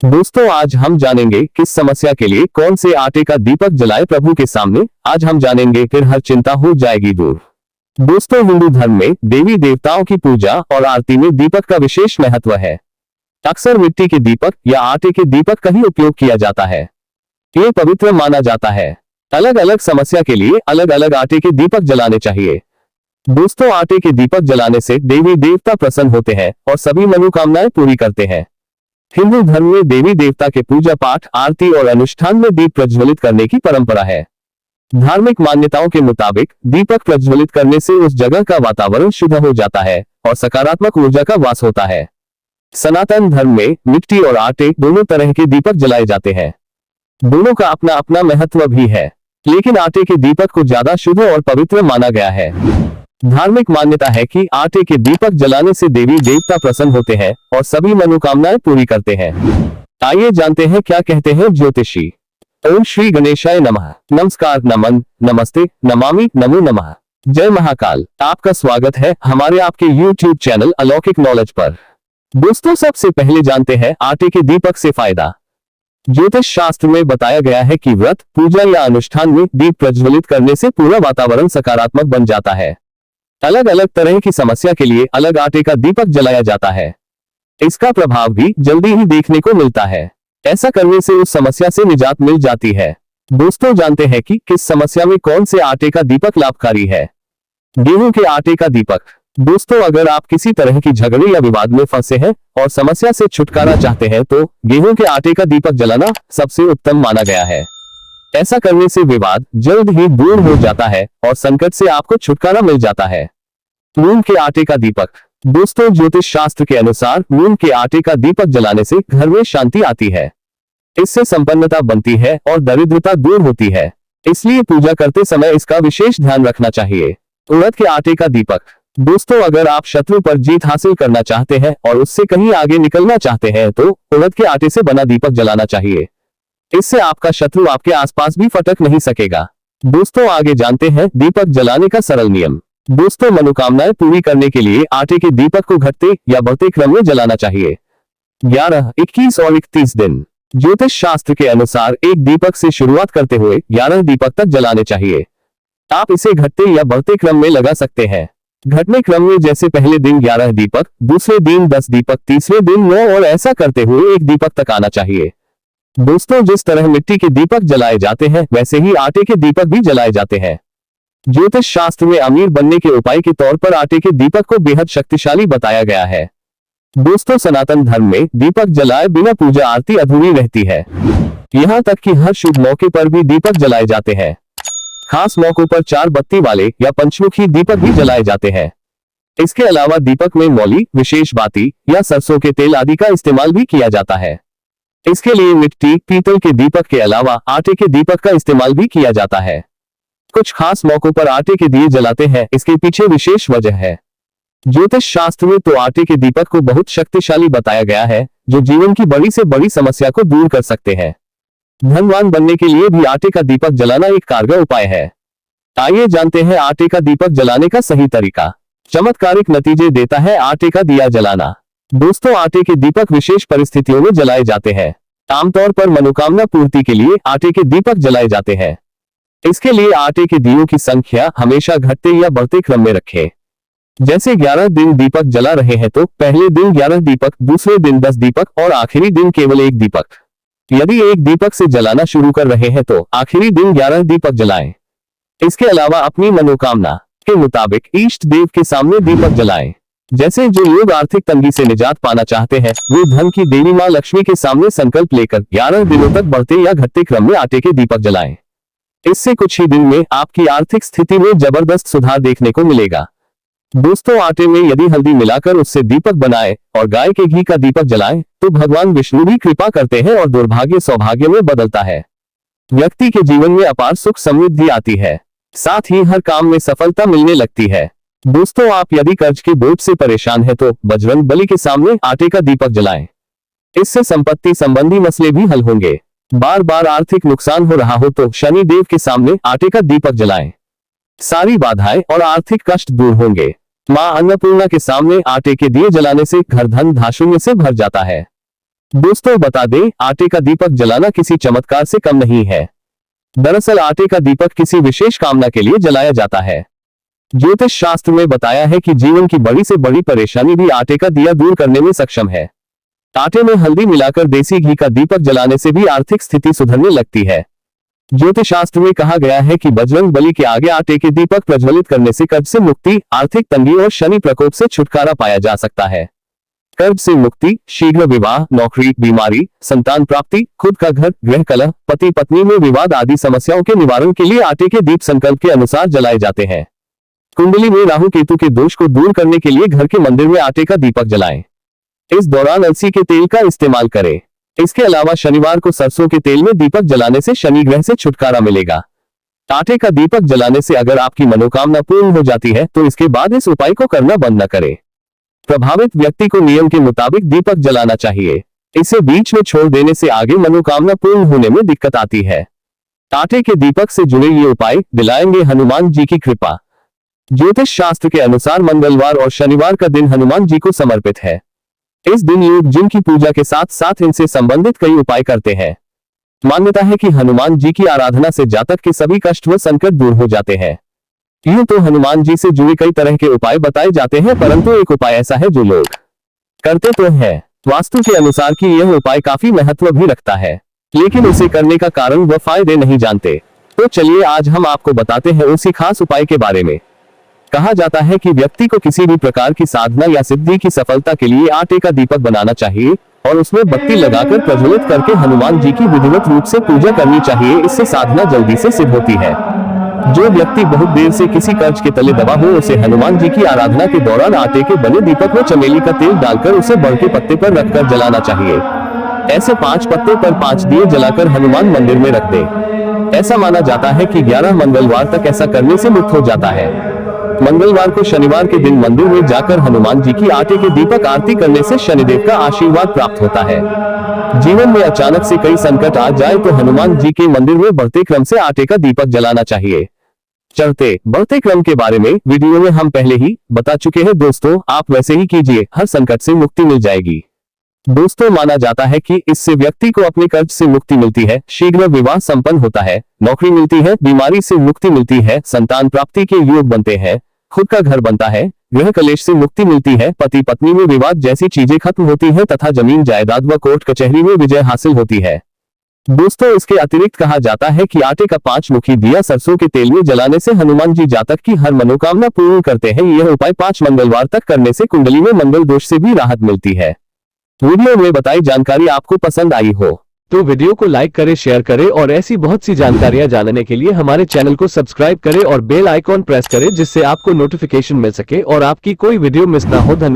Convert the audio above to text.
दोस्तों, आज हम जानेंगे किस समस्या के लिए कौन से आटे का दीपक जलाए प्रभु के सामने। आज हम जानेंगे, फिर हर चिंता हो जाएगी दूर। दोस्तों, हिंदू धर्म में देवी देवताओं की पूजा और आरती में दीपक का विशेष महत्व है। अक्सर मिट्टी के दीपक या आटे के दीपक का ही उपयोग किया जाता है। ये पवित्र माना जाता है। अलग अलग समस्या के लिए अलग अलग आटे के दीपक जलाने चाहिए। दोस्तों, आटे के दीपक जलाने से देवी देवता प्रसन्न होते हैं और सभी मनोकामनाएं पूरी करते हैं। हिंदू धर्म में देवी देवता के पूजा पाठ, आरती और अनुष्ठान में दीप प्रज्वलित करने की परंपरा है। धार्मिक मान्यताओं के मुताबिक दीपक प्रज्वलित करने से उस जगह का वातावरण शुद्ध हो जाता है और सकारात्मक ऊर्जा का वास होता है। सनातन धर्म में मिट्टी और आटे दोनों तरह के दीपक जलाए जाते हैं। दोनों का अपना अपना महत्व भी है, लेकिन आटे के दीपक को ज्यादा शुद्ध और पवित्र माना गया है। धार्मिक मान्यता है कि आटे के दीपक जलाने से देवी देवता प्रसन्न होते हैं और सभी मनोकामनाएं पूरी करते हैं। आइए जानते हैं क्या कहते हैं ज्योतिषी। ओम श्री गणेशाय नमः। नमस्कार, नमन, नमस्ते, नमामि, नमो नमः। जय महाकाल। आपका स्वागत है हमारे आपके YouTube चैनल अलौकिक नॉलेज पर। दोस्तों, सबसे पहले जानते हैं आटे के दीपक से फायदा। ज्योतिष शास्त्र में बताया गया है कि व्रत, पूजा या अनुष्ठान में दीप प्रज्वलित करने से पूरा वातावरण सकारात्मक बन जाता है। अलग अलग तरह की समस्या के लिए अलग आटे का दीपक जलाया जाता है। इसका प्रभाव भी जल्दी ही देखने को मिलता है। ऐसा करने से उस समस्या से निजात मिल जाती है। दोस्तों, जानते हैं कि किस समस्या में कौन से आटे का दीपक लाभकारी है। गेहूं के आटे का दीपक। दोस्तों, अगर आप किसी तरह की झगड़े या विवाद में फंसे हैं और समस्या से छुटकारा चाहते हैं तो गेहूं के आटे का दीपक जलाना सबसे उत्तम माना गया है। ऐसा करने से विवाद जल्द ही दूर हो जाता है और संकट से आपको छुटकारा मिल जाता है। मूंग के आटे का दीपक। दोस्तों, ज्योतिष शास्त्र के अनुसार मूंग के आटे का दीपक जलाने से घर में शांति आती है। इससे संपन्नता बनती है और दरिद्रता दूर होती है। इसलिए पूजा करते समय इसका विशेष ध्यान रखना चाहिए। उड़द के आटे का दीपक। दोस्तों, अगर आप शत्रु पर जीत हासिल करना चाहते हैं और उससे कहीं आगे निकलना चाहते हैं तो उड़द के आटे से बना दीपक जलाना चाहिए। इससे आपका शत्रु आपके आसपास भी फटक नहीं सकेगा। दोस्तों, आगे जानते हैं दीपक जलाने का सरल नियम। दोस्तों, मनोकामनाएं पूरी करने के लिए आटे के दीपक को घटते या बढ़ते क्रम में जलाना चाहिए। 11, 21 और 31 दिन। ज्योतिष शास्त्र के अनुसार एक दीपक से शुरुआत करते हुए 11 दीपक तक जलाने चाहिए। आप इसे घटते या बढ़ते क्रम में लगा सकते हैं। घटने क्रम में जैसे पहले दिन 11 दीपक, दूसरे दिन 10 दीपक, तीसरे दिन 9 और ऐसा करते हुए एक दीपक तक आना चाहिए। दोस्तों, जिस तरह मिट्टी के दीपक जलाए जाते हैं वैसे ही आटे के दीपक भी जलाए जाते हैं। ज्योतिष शास्त्र में अमीर बनने के उपाय के तौर पर आटे के दीपक को बेहद शक्तिशाली बताया गया है। दोस्तों, सनातन धर्म में दीपक जलाए बिना पूजा आरती अधूरी रहती है। यहाँ तक कि हर शुभ मौके पर भी दीपक जलाए जाते हैं। खास मौकों पर 4 बत्ती वाले या पंचमुखी दीपक भी जलाए जाते हैं। इसके अलावा दीपक में मौली, विशेष बाती या सरसों के तेल आदि का इस्तेमाल भी किया जाता है। इसके लिए मिट्टी, पीतल के दीपक के अलावा आटे के दीपक का इस्तेमाल भी किया जाता है। कुछ खास मौकों पर आटे के दिए जलाते हैं, इसके पीछे विशेष वजह है। ज्योतिष शास्त्र में तो आटे के दीपक को बहुत शक्तिशाली बताया गया है, जो जीवन की बड़ी से बड़ी समस्या को दूर कर सकते हैं। धनवान बनने के लिए भी आटे का दीपक जलाना एक कारगर उपाय है। आइए जानते हैं आटे का दीपक जलाने का सही तरीका। चमत्कारिक नतीजे देता है आटे का दिया जलाना। दोस्तों, आटे के दीपक विशेष परिस्थितियों में जलाए जाते हैं। आमतौर पर मनोकामना पूर्ति के लिए आटे के दीपक जलाए जाते हैं। इसके लिए आटे के दियों की संख्या हमेशा घटते या बढ़ते क्रम में रखें। जैसे 11 दिन दीपक जला रहे हैं तो पहले दिन 11 दीपक, दूसरे दिन 10 दीपक और आखिरी दिन केवल 1 दीपक। यदि एक दीपक से जलाना शुरू कर रहे हैं तो आखिरी दिन 11 दीपक जलाएं। इसके अलावा अपनी मनोकामना के मुताबिक इष्ट देव के सामने दीपक जलाएं। जैसे जो लोग आर्थिक तंगी से निजात पाना चाहते हैं वे धन की देवी मां लक्ष्मी के सामने संकल्प लेकर 11 दिनों तक बढ़ते या घटते क्रम में आटे के दीपक जलाएं। इससे कुछ ही दिन में आपकी आर्थिक स्थिति में जबरदस्त सुधार देखने को मिलेगा। दोस्तों, आटे में यदि हल्दी मिलाकर उससे दीपक बनाएं और गाय के घी का दीपक जलाएं तो भगवान विष्णु भी कृपा करते हैं और दुर्भाग्य सौभाग्य में बदलता है। व्यक्ति के जीवन में अपार सुख समृद्धि आती है, साथ ही हर काम में सफलता मिलने लगती है। दोस्तों, आप यदि कर्ज के बोझ से परेशान हैं तो बजरंग बली के सामने आटे का दीपक जलाएं। इससे संपत्ति संबंधी मसले भी हल होंगे। बार बार आर्थिक नुकसान हो रहा हो तो शनि देव के सामने आटे का दीपक जलाएं। सारी बाधाएं और आर्थिक कष्ट दूर होंगे। मां अन्नपूर्णा के सामने आटे के दिए जलाने से घर धन धान्य से भर जाता है। दोस्तों बता दें, आटे का दीपक जलाना किसी चमत्कार से कम नहीं है। दरअसल आटे का दीपक किसी विशेष कामना के लिए जलाया जाता है। ज्योतिष शास्त्र में बताया है कि जीवन की बड़ी से बड़ी परेशानी भी आटे का दिया दूर करने में सक्षम है। आटे में हल्दी मिलाकर देसी घी का दीपक जलाने से भी आर्थिक स्थिति सुधरने लगती है। ज्योतिष शास्त्र में कहा गया है कि बजरंग बली के आगे आटे के दीपक प्रज्वलित करने से कर्ज से मुक्ति, आर्थिक तंगी और शनि प्रकोप से छुटकारा पाया जा सकता है। कर्ज से मुक्ति, शीघ्र विवाह, नौकरी, बीमारी, संतान प्राप्ति, खुद का घर, गृह कलह, पति पत्नी में विवाद आदि समस्याओं के निवारण के लिए आटे के दीप संकल्प के अनुसार जलाए जाते हैं। कुंडली में राहु केतु के दोष को दूर करने के लिए घर के मंदिर में आटे का दीपक जलाएं। इस दौरान अलसी के तेल का इस्तेमाल करें। इसके अलावा शनिवार को सरसों के तेल में दीपक जलाने से शनि ग्रह से छुटकारा मिलेगा। आटे का दीपक जलाने से अगर आपकी मनोकामना पूर्ण हो जाती है तो इसके बाद इस उपाय को करना बंद न करें। प्रभावित व्यक्ति को नियम के मुताबिक दीपक जलाना चाहिए। इसे बीच में छोड़ देने से आगे मनोकामना पूर्ण होने में दिक्कत आती है। आटे के दीपक से जुड़े ये उपाय दिलाएंगे हनुमान जी की कृपा। ज्योतिष शास्त्र के अनुसार मंगलवार और शनिवार का दिन हनुमान जी को समर्पित है। इस दिन लोग जिनकी पूजा के साथ साथ इनसे संबंधित कई उपाय करते हैं। मान्यता है कि हनुमान जी की आराधना से जातक के सभी कष्ट व संकट दूर हो जाते हैं। यूं तो हनुमान जी से जुड़े कई तरह के उपाय बताए जाते हैं, परंतु एक उपाय ऐसा है जो लोग करते तो हैं। वास्तु के अनुसार कि यह उपाय काफी महत्व भी रखता है, लेकिन उसे करने का कारण व फायदे नहीं जानते। तो चलिए आज हम आपको बताते हैं उसी खास उपाय के बारे में। कहा जाता है कि व्यक्ति को किसी भी प्रकार की साधना या सिद्धि की सफलता के लिए आटे का दीपक बनाना चाहिए और उसमें बत्ती लगाकर प्रज्वलित करके हनुमान जी की विधिवत रूप से पूजा करनी चाहिए। इससे साधना जल्दी से सिद्ध होती है। जो व्यक्ति बहुत देर से किसी कर्ज के तले दबा हो, उसे हनुमान जी की आराधना के दौरान आटे के बने दीपक में चमेली का तेल डालकर उसे बड़ के पत्ते पर रखकर जलाना चाहिए। ऐसे 5 पत्ते पर 5 दिए जलाकर हनुमान मंदिर में रख दे। ऐसा माना जाता है कि 11 मंगलवार तक ऐसा करने से मुक्त हो जाता है। मंगलवार को शनिवार के दिन मंदिर में जाकर हनुमान जी की आटे के दीपक आरती करने से शनिदेव का आशीर्वाद प्राप्त होता है। जीवन में अचानक से कई संकट आ जाए तो हनुमान जी के मंदिर में बढ़ते क्रम से आटे का दीपक जलाना चाहिए। चढ़ते बढ़ते क्रम के बारे में वीडियो में हम पहले ही बता चुके हैं दोस्तों, आप वैसे ही कीजिए, हर संकट से मुक्ति मिल जाएगी। दोस्तों माना जाता है कि इससे व्यक्ति को अपने कर्ज से मुक्ति मिलती है, शीघ्र विवाह संपन्न होता है, नौकरी मिलती है, बीमारी से मुक्ति मिलती है, संतान प्राप्ति के योग बनते हैं, खुद का घर बनता है, गृह कलेश से मुक्ति मिलती है, पति पत्नी में विवाद जैसी चीजें खत्म होती है तथा जमीन जायदाद व कोर्ट कचहरी में विजय हासिल होती है। दोस्तों इसके अतिरिक्त कहा जाता है कि आटे का 5 मुखी दिया सरसों के तेल में जलाने से हनुमान जी जातक की हर मनोकामना पूर्ण करते हैं। यह उपाय 5 मंगलवार तक करने से कुंडली में मंगल दोष से भी राहत मिलती है। वीडियो में बताई जानकारी आपको पसंद आई हो तो वीडियो को लाइक करें, शेयर करें और ऐसी बहुत सी जानकारियां जानने के लिए हमारे चैनल को सब्सक्राइब करें और बेल आइकॉन प्रेस करें, जिससे आपको नोटिफिकेशन मिल सके और आपकी कोई वीडियो मिस ना हो। धन्यवाद।